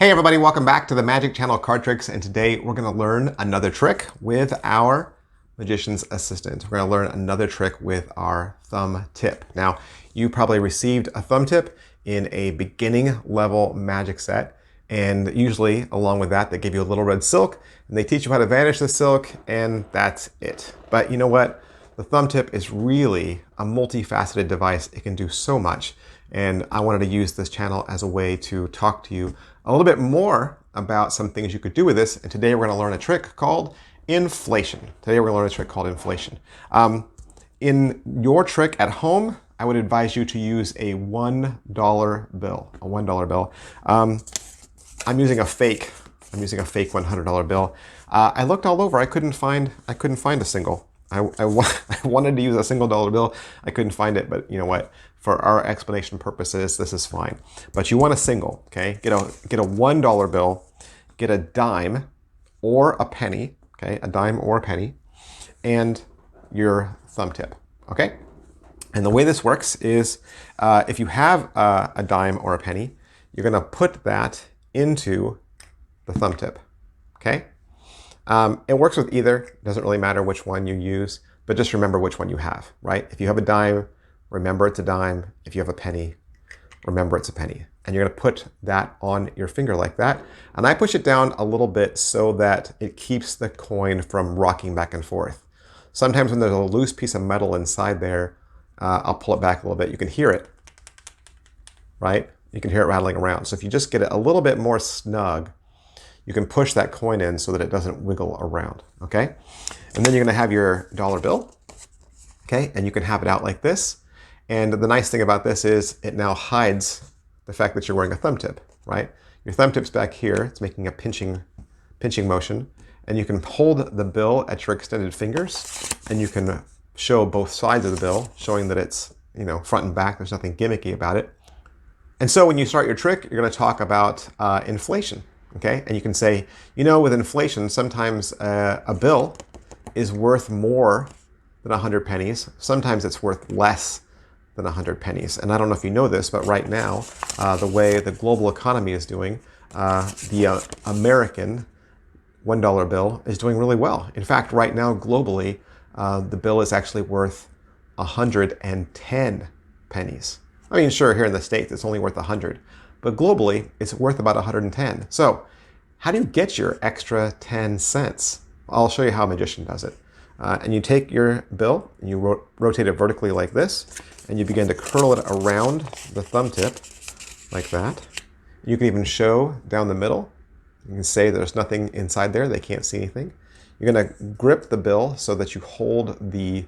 Hey everybody, welcome back to the Magic Channel Card Tricks, and today we're going to learn another trick with our Magician's Assistant. We're going to learn another trick with our thumb tip. Now, you probably received a thumb tip in a beginning level magic set, and usually along with that they give you a little red silk, and they teach you how to vanish the silk, and that's it. But you know what? The thumb tip is really a multifaceted device. It can do so much. And I wanted to use this channel as a way to talk to you a little bit more about some things you could do with this. And today we're going to learn a trick called inflation. In your trick at home, I would advise you to use a $1 bill. I'm using a fake $100 bill. I looked all over. I couldn't find a single. I wanted to use a single dollar bill. I couldn't find it, but you know what? For our explanation purposes, this is fine. But you want a single, okay? Get a $1 bill, get a dime or a penny, okay? A dime or a penny, and your thumb tip, okay? And the way this works is if you have a dime or a penny, you're gonna put that into the thumb tip, okay? It works with either. It doesn't really matter which one you use, but just remember which one you have, right? If you have a dime, remember it's a dime. If you have a penny, remember it's a penny. And you're going to put that on your finger like that. And I push it down a little bit so that it keeps the coin from rocking back and forth. Sometimes when there's a loose piece of metal inside there, I'll pull it back a little bit. You can hear it, right? You can hear it rattling around. So if you just get it a little bit more snug, you can push that coin in so that it doesn't wiggle around, okay? And then you're gonna have your dollar bill, okay? And you can have it out like this. And the nice thing about this is it now hides the fact that you're wearing a thumb tip, right? Your thumb tip's back here. It's making a pinching motion. And you can hold the bill at your extended fingers, and you can show both sides of the bill, showing that it's, you know, front and back. There's nothing gimmicky about it. And so when you start your trick, you're gonna talk about inflation. Okay, and you can say, you know, with inflation, sometimes a bill is worth more than 100 pennies. Sometimes it's worth less than 100 pennies. And I don't know if you know this, but right now, the way the global economy is doing, the American $1 bill is doing really well. In fact, right now, globally, the bill is actually worth 110 pennies. I mean, sure, here in the States, it's only worth 100. But globally, it's worth about 110. So how do you get your extra 10 cents? I'll show you how a magician does it. And you take your bill, and you rotate it vertically like this, and you begin to curl it around the thumb tip like that. You can even show down the middle. You can say there's nothing inside there. They can't see anything. You're gonna grip the bill so that you hold the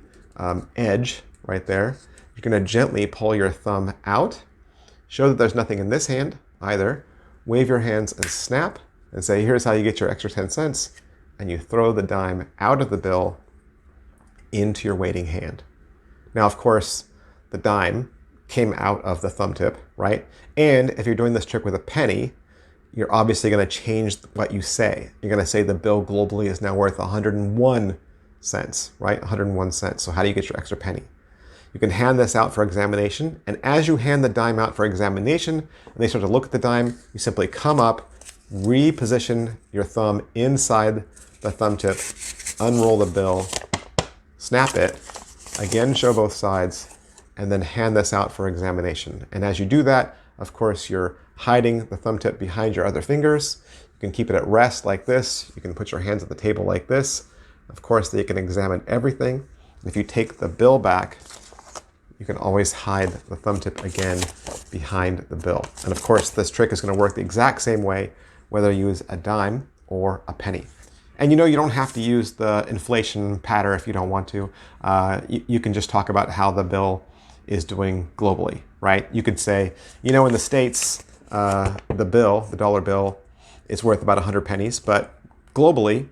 edge right there. You're gonna gently pull your thumb out. Show that there's nothing in this hand either. Wave your hands and snap and say, here's how you get your extra 10 cents. And you throw the dime out of the bill into your waiting hand. Now, of course, the dime came out of the thumb tip, right? And if you're doing this trick with a penny, you're obviously going to change what you say. You're going to say the bill globally is now worth 101 cents, right? 101 cents. So how do you get your extra penny? You can hand this out for examination, and as you hand the dime out for examination, and they start to look at the dime, you simply come up, reposition your thumb inside the thumb tip, unroll the bill, snap it, again show both sides, and then hand this out for examination. And as you do that, of course, you're hiding the thumb tip behind your other fingers. You can keep it at rest like this. You can put your hands at the table like this. Of course, they can examine everything. If you take the bill back, you can always hide the thumb tip again behind the bill. And of course, this trick is going to work the exact same way, whether you use a dime or a penny. And you know, you don't have to use the inflation pattern if you don't want to. You can just talk about how the bill is doing globally, right? You could say, you know, in the States, the dollar bill, is worth about 100 pennies, but globally,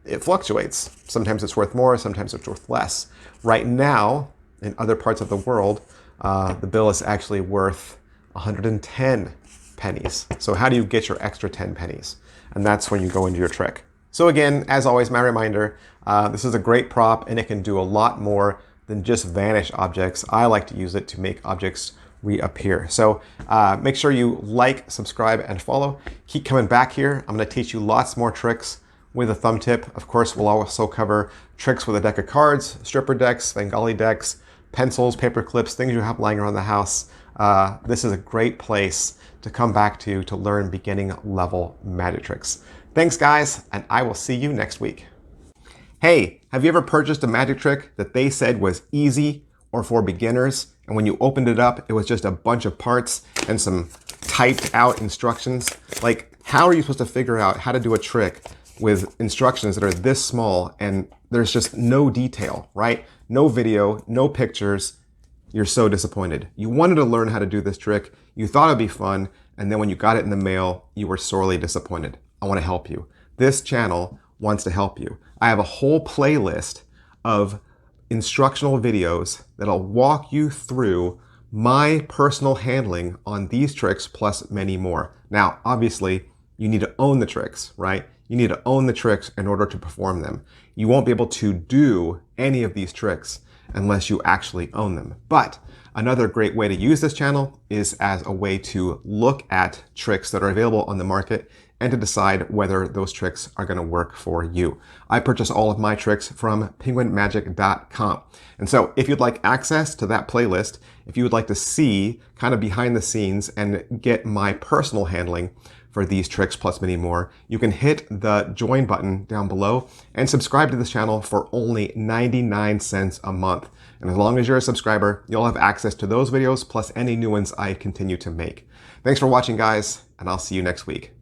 it fluctuates. Sometimes it's worth more, sometimes it's worth less. Right now, in other parts of the world, the bill is actually worth 110 pennies. So how do you get your extra 10 pennies? And that's when you go into your trick. So again, as always, my reminder, this is a great prop and it can do a lot more than just vanish objects. I like to use it to make objects reappear. So make sure you like, subscribe, and follow. Keep coming back here. I'm going to teach you lots more tricks with a thumb tip. Of course, we'll also cover tricks with a deck of cards, stripper decks, Bengali decks, pencils, paper clips, things you have lying around the house. This is a great place to come back to learn beginning level magic tricks. Thanks, guys, and I will see you next week. Hey, have you ever purchased a magic trick that they said was easy or for beginners, and when you opened it up, it was just a bunch of parts and some typed out instructions? Like, how are you supposed to figure out how to do a trick with instructions that are this small and there's just no detail, right? No video, no pictures. You're so disappointed. You wanted to learn how to do this trick. You thought it'd be fun. And then when you got it in the mail, you were sorely disappointed. I want to help you. This channel wants to help you. I have a whole playlist of instructional videos that'll walk you through my personal handling on these tricks plus many more. Now, obviously, you need to own the tricks, right? You need to own the tricks in order to perform them. You won't be able to do any of these tricks unless you actually own them. But another great way to use this channel is as a way to look at tricks that are available on the market and to decide whether those tricks are going to work for you. I purchase all of my tricks from penguinmagic.com. And so if you'd like access to that playlist, if you would like to see kind of behind the scenes and get my personal handling for these tricks plus many more, you can hit the join button down below and subscribe to this channel for only 99 cents a month. And as long as you're a subscriber, you'll have access to those videos plus any new ones I continue to make. Thanks for watching, guys, and I'll see you next week.